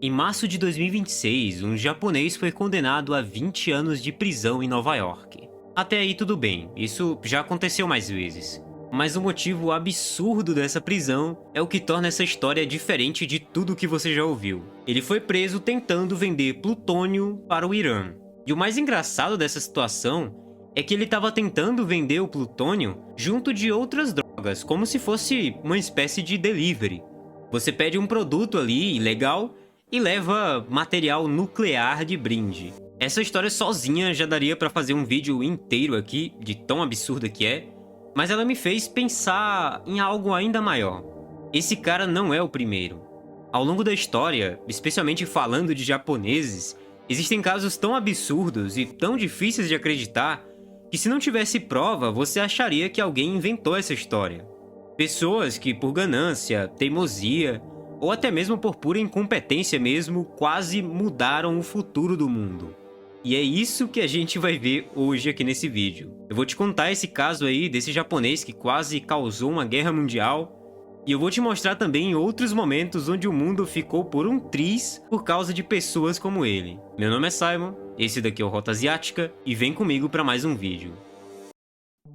Em março de 2026, um japonês foi condenado a 20 anos de prisão em Nova York. Até aí tudo bem, isso já aconteceu mais vezes. Mas o motivo absurdo dessa prisão é o que torna essa história diferente de tudo que você já ouviu. Ele foi preso tentando vender plutônio para o Irã. E o mais engraçado dessa situação é que ele estava tentando vender o plutônio junto de outras drogas, como se fosse uma espécie de delivery. Você pede um produto ali, ilegal, e leva material nuclear de brinde. Essa história sozinha já daria para fazer um vídeo inteiro aqui, de tão absurda que é, mas ela me fez pensar em algo ainda maior. Esse cara não é o primeiro. Ao longo da história, especialmente falando de japoneses, existem casos tão absurdos e tão difíceis de acreditar que, se não tivesse prova, você acharia que alguém inventou essa história. Pessoas que, por ganância, teimosia ou até mesmo por pura incompetência mesmo, quase mudaram o futuro do mundo. E é isso que a gente vai ver hoje aqui nesse vídeo. Eu vou te contar esse caso aí desse japonês que quase causou uma guerra mundial, e eu vou te mostrar também outros momentos onde o mundo ficou por um triz por causa de pessoas como ele. Meu nome é Simon, esse daqui é o Rota Asiática, e vem comigo para mais um vídeo.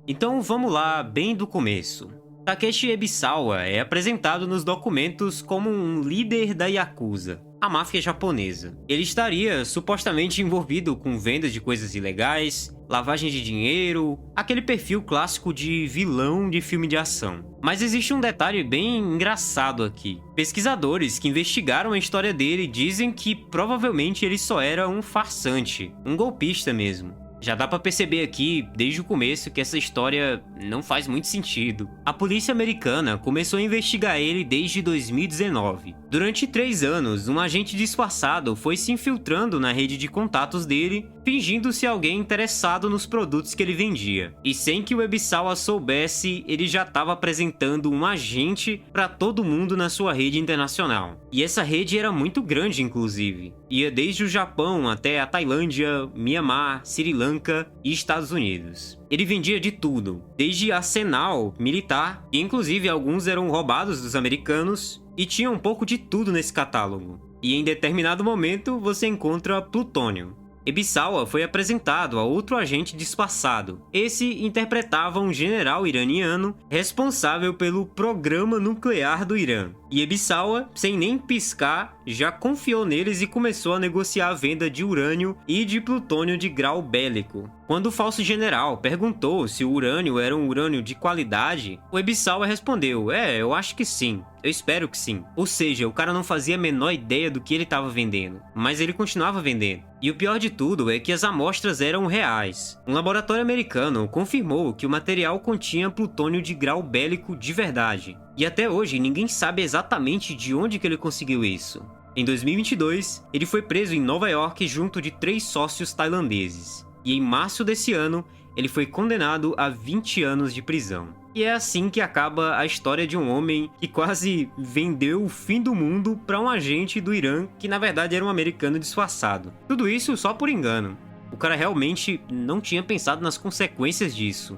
Então vamos lá, bem do começo. Takeshi Ebisawa é apresentado nos documentos como um líder da Yakuza, a máfia japonesa. Ele estaria supostamente envolvido com vendas de coisas ilegais, lavagem de dinheiro, aquele perfil clássico de vilão de filme de ação. Mas existe um detalhe bem engraçado aqui. Pesquisadores que investigaram a história dele dizem que provavelmente ele só era um farsante, um golpista mesmo. Já dá pra perceber aqui, desde o começo, que essa história não faz muito sentido. A polícia americana começou a investigar ele desde 2019. Durante 3 anos, um agente disfarçado foi se infiltrando na rede de contatos dele, fingindo-se alguém interessado nos produtos que ele vendia. E sem que o Ebisawa soubesse, ele já estava apresentando um agente para todo mundo na sua rede internacional. E essa rede era muito grande, inclusive. Ia desde o Japão até a Tailândia, Mianmar, Sri Lanka e Estados Unidos. Ele vendia de tudo, desde arsenal militar, e inclusive alguns eram roubados dos americanos, e tinha um pouco de tudo nesse catálogo. E em determinado momento você encontra plutônio. Ebisawa foi apresentado a outro agente disfarçado. Esse interpretava um general iraniano responsável pelo programa nuclear do Irã. E Ebisawa, sem nem piscar, já confiou neles e começou a negociar a venda de urânio e de plutônio de grau bélico. Quando o falso general perguntou se o urânio era um urânio de qualidade, o Ebisawa respondeu: eu acho que sim. Eu espero que sim. Ou seja, o cara não fazia a menor ideia do que ele estava vendendo, mas ele continuava vendendo. E o pior de tudo é que as amostras eram reais. Um laboratório americano confirmou que o material continha plutônio de grau bélico de verdade. E até hoje ninguém sabe exatamente de onde que ele conseguiu isso. Em 2022, ele foi preso em Nova York junto de 3 sócios tailandeses. E em março desse ano, ele foi condenado a 20 anos de prisão. E é assim que acaba a história de um homem que quase vendeu o fim do mundo para um agente do Irã que na verdade era um americano disfarçado. Tudo isso só por engano. O cara realmente não tinha pensado nas consequências disso.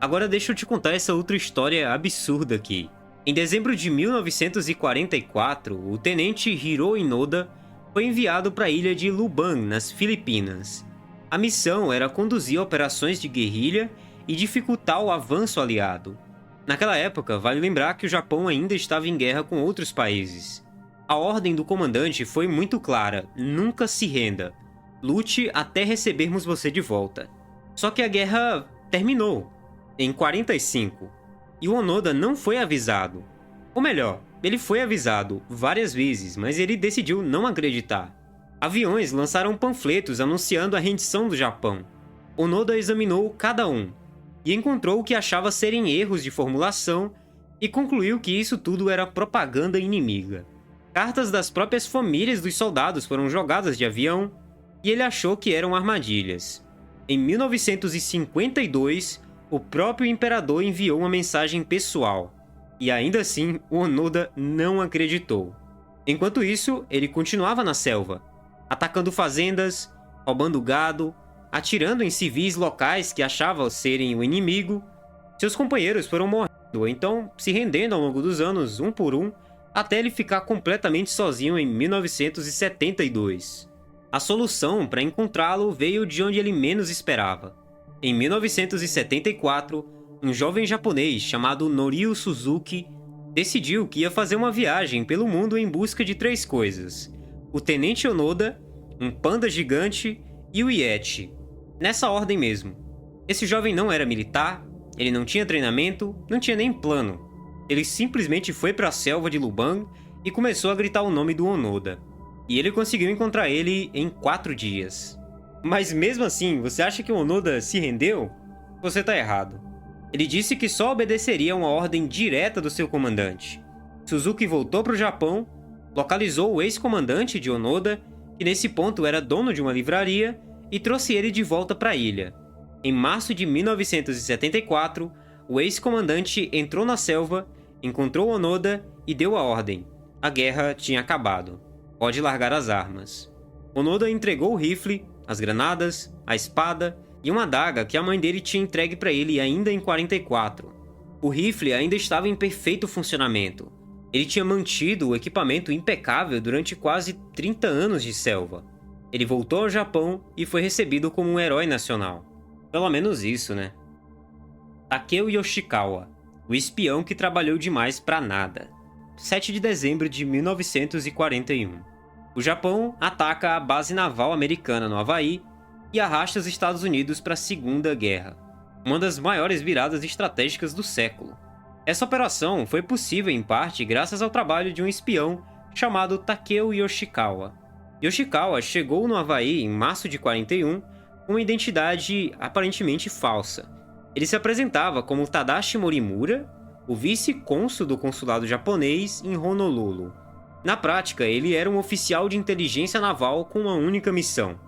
Agora deixa eu te contar essa outra história absurda aqui. Em dezembro de 1944, o tenente Hiro Inoda foi enviado para a ilha de Lubang, nas Filipinas. A missão era conduzir operações de guerrilha e dificultar o avanço aliado. Naquela época, vale lembrar que o Japão ainda estava em guerra com outros países. A ordem do comandante foi muito clara: nunca se renda. Lute até recebermos você de volta. Só que a guerra terminou em 45, e o Onoda não foi avisado. Ou melhor, ele foi avisado várias vezes, mas ele decidiu não acreditar. Aviões lançaram panfletos anunciando a rendição do Japão. Onoda examinou cada um e encontrou o que achava serem erros de formulação e concluiu que isso tudo era propaganda inimiga. Cartas das próprias famílias dos soldados foram jogadas de avião e ele achou que eram armadilhas. Em 1952, o próprio imperador enviou uma mensagem pessoal, e ainda assim o Onoda não acreditou. Enquanto isso, ele continuava na selva, atacando fazendas, roubando gado, atirando em civis locais que achavam serem o inimigo. Seus companheiros foram morrendo ou então se rendendo ao longo dos anos, um por um, até ele ficar completamente sozinho em 1972. A solução para encontrá-lo veio de onde ele menos esperava. Em 1974, um jovem japonês chamado Norio Suzuki decidiu que ia fazer uma viagem pelo mundo em busca de 3 coisas: o Tenente Onoda, um panda gigante e o Yeti. Nessa ordem mesmo. Esse jovem não era militar, ele não tinha treinamento, não tinha nem plano. Ele simplesmente foi para a selva de Lubang e começou a gritar o nome do Onoda. E ele conseguiu encontrar ele em 4 dias. Mas mesmo assim, você acha que o Onoda se rendeu? Você tá errado. Ele disse que só obedeceria a uma ordem direta do seu comandante. Suzuki voltou para o Japão, localizou o ex-comandante de Onoda, que nesse ponto era dono de uma livraria, e trouxe ele de volta para a ilha. Em março de 1974, o ex-comandante entrou na selva, encontrou Onoda e deu a ordem. A guerra tinha acabado. Pode largar as armas. Onoda entregou o rifle, as granadas, a espada e uma adaga que a mãe dele tinha entregue para ele ainda em 44. O rifle ainda estava em perfeito funcionamento. Ele tinha mantido o equipamento impecável durante quase 30 anos de selva. Ele voltou ao Japão e foi recebido como um herói nacional. Pelo menos isso, né? Takeo Yoshikawa, o espião que trabalhou demais pra nada. 7 de dezembro de 1941. O Japão ataca a base naval americana no Havaí e arrasta os Estados Unidos para a Segunda Guerra, uma das maiores viradas estratégicas do século. Essa operação foi possível em parte graças ao trabalho de um espião chamado Takeo Yoshikawa. Yoshikawa chegou no Havaí em março de 41 com uma identidade aparentemente falsa. Ele se apresentava como Tadashi Morimura, o vice-cônsul do consulado japonês em Honolulu. Na prática, ele era um oficial de inteligência naval com uma única missão.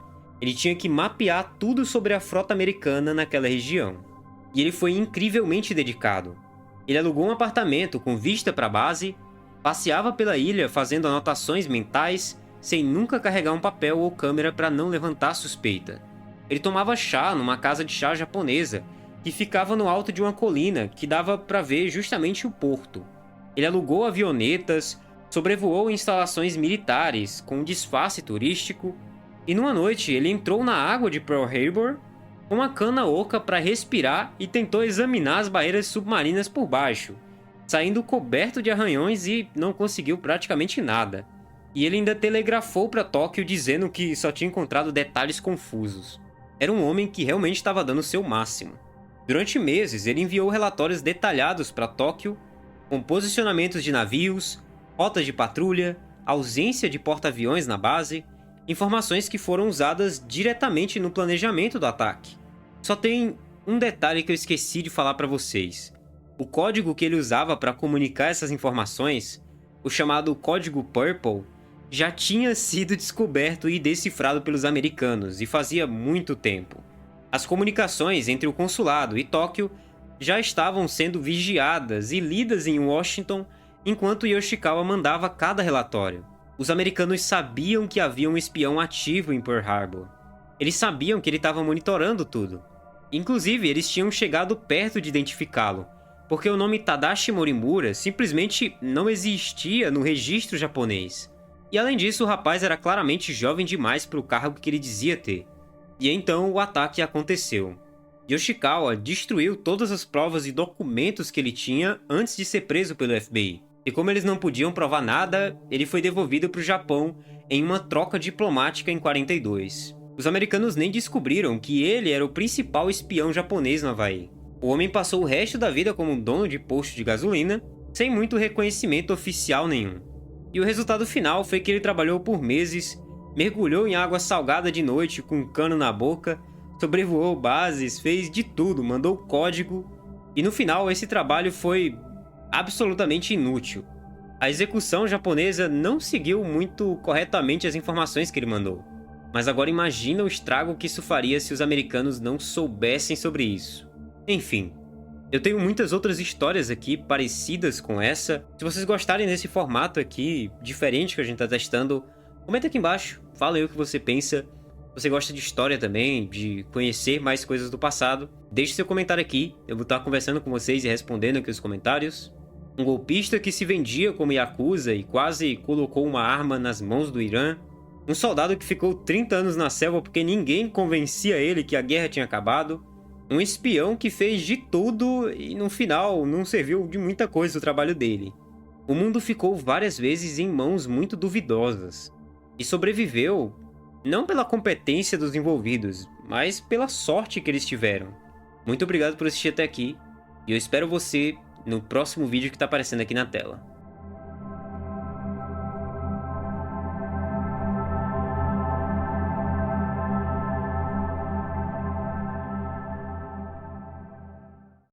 Ele tinha que mapear tudo sobre a frota americana naquela região. E ele foi incrivelmente dedicado. Ele alugou um apartamento com vista para a base, passeava pela ilha fazendo anotações mentais, sem nunca carregar um papel ou câmera para não levantar suspeita. Ele tomava chá numa casa de chá japonesa, que ficava no alto de uma colina que dava para ver justamente o porto. Ele alugou avionetas, sobrevoou instalações militares com um disfarce turístico, e numa noite ele entrou na água de Pearl Harbor com uma cana oca para respirar e tentou examinar as barreiras submarinas por baixo, saindo coberto de arranhões e não conseguiu praticamente nada. E ele ainda telegrafou para Tóquio dizendo que só tinha encontrado detalhes confusos. Era um homem que realmente estava dando o seu máximo. Durante meses, ele enviou relatórios detalhados para Tóquio, com posicionamentos de navios, rotas de patrulha, ausência de porta-aviões na base, informações que foram usadas diretamente no planejamento do ataque. Só tem um detalhe que eu esqueci de falar para vocês. O código que ele usava para comunicar essas informações, o chamado Código Purple, já tinha sido descoberto e decifrado pelos americanos, e fazia muito tempo. As comunicações entre o consulado e Tóquio já estavam sendo vigiadas e lidas em Washington enquanto Yoshikawa mandava cada relatório. Os americanos sabiam que havia um espião ativo em Pearl Harbor. Eles sabiam que ele estava monitorando tudo. Inclusive, eles tinham chegado perto de identificá-lo, porque o nome Tadashi Morimura simplesmente não existia no registro japonês. E além disso, o rapaz era claramente jovem demais para o cargo que ele dizia ter. E então o ataque aconteceu. Yoshikawa destruiu todas as provas e documentos que ele tinha antes de ser preso pelo FBI. E como eles não podiam provar nada, ele foi devolvido para o Japão em uma troca diplomática em 42. Os americanos nem descobriram que ele era o principal espião japonês no Havaí. O homem passou o resto da vida como dono de posto de gasolina, sem muito reconhecimento oficial nenhum. E o resultado final foi que ele trabalhou por meses, mergulhou em água salgada de noite com um cano na boca, sobrevoou bases, fez de tudo, mandou código, e no final esse trabalho foi absolutamente inútil. A execução japonesa não seguiu muito corretamente as informações que ele mandou. Mas agora imagina o estrago que isso faria se os americanos não soubessem sobre isso. Enfim, eu tenho muitas outras histórias aqui parecidas com essa. Se vocês gostarem desse formato aqui, diferente que a gente tá testando, comenta aqui embaixo, fala aí o que você pensa. Se você gosta de história também, de conhecer mais coisas do passado, deixe seu comentário aqui, eu vou estar conversando com vocês e respondendo aqui os comentários. um golpista que se vendia como Yakuza e quase colocou uma arma nas mãos do Irã, um soldado que ficou 30 anos na selva porque ninguém convencia ele que a guerra tinha acabado, um espião que fez de tudo e no final não serviu de muita coisa o trabalho dele. O mundo ficou várias vezes em mãos muito duvidosas e sobreviveu não pela competência dos envolvidos, mas pela sorte que eles tiveram. Muito obrigado por assistir até aqui e eu espero você no próximo vídeo que está aparecendo aqui na tela.